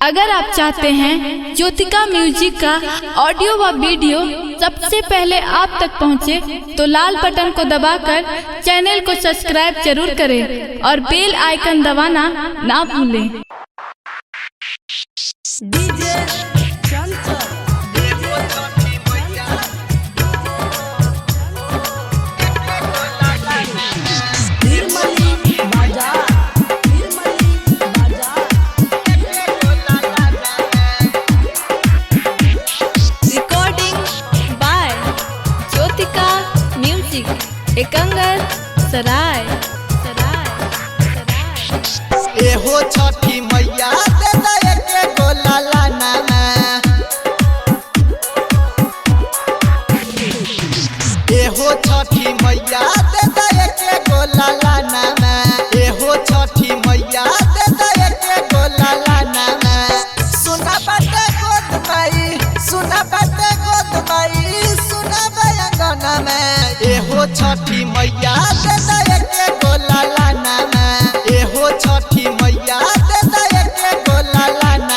अगर आप चाहते हैं ज्योतिका म्यूजिक का ऑडियो व वीडियो सबसे पहले आप तक पहुंचे, तो लाल बटन को दबाकर चैनल को सब्सक्राइब जरूर करें और बेल आइकन दबाना ना भूलें। एकंगर सराय एहो छठी मैया दे दे एके गो लालाना। एहो छठी मैया दे दे एके गो लालाना। एहो छठी मैया दे दे एके गो लालाना। सुना बाटे गोद माई, सुना बाटे गोद माई, सुना बयंगना में। एहो छठी मैया दे दे एके गो लालाना। एहो छठी मैया दे दे एके गो लालाना।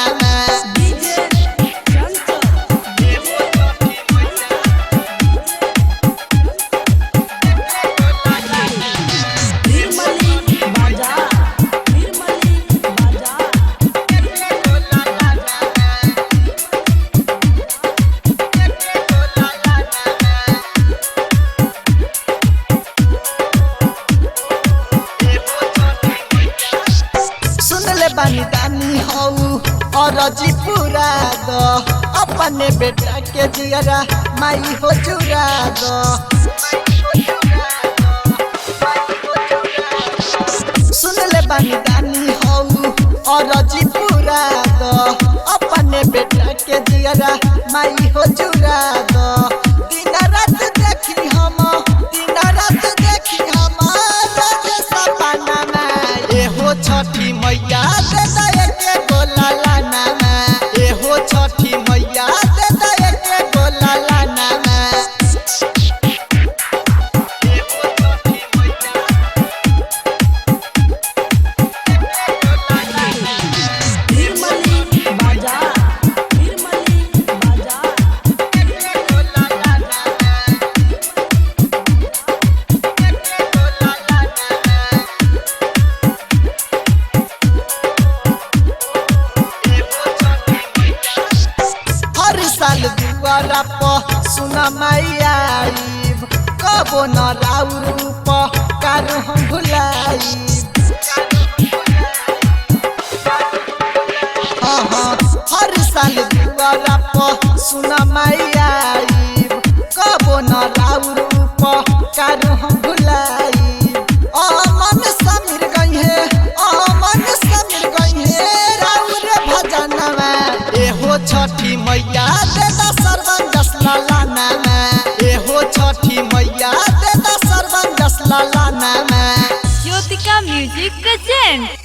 बानी दानी हऊ और जी पूरा दो अपने बेटा के जियरा माई हो जुरा दो। सुन ले बानी दानी हऊ और जी पूरा दो अपने बेटा के जियरा माई हो जुरा दो। दिन रात देखी हम, दिन रात देखी हम सपना में। एहो छठी मैया दे दे एके गो लालाना। एहो छठी मैया दे दे एके गो लालाना। साल दुआरा प सुना मैया कबो न राउर रूप कारू हम भुलाई। हर साल दुआरा प सुना मैया कबो न राउर रूप कारू हम भुलाई। मन समीर गई है, मन समीर गई है राउर भजनवा। एहो छठी मैया दे दा सर्वंगस लालाना। एहो छठी मैया दे दा सर्वंगस लालाना। Jyotika music present.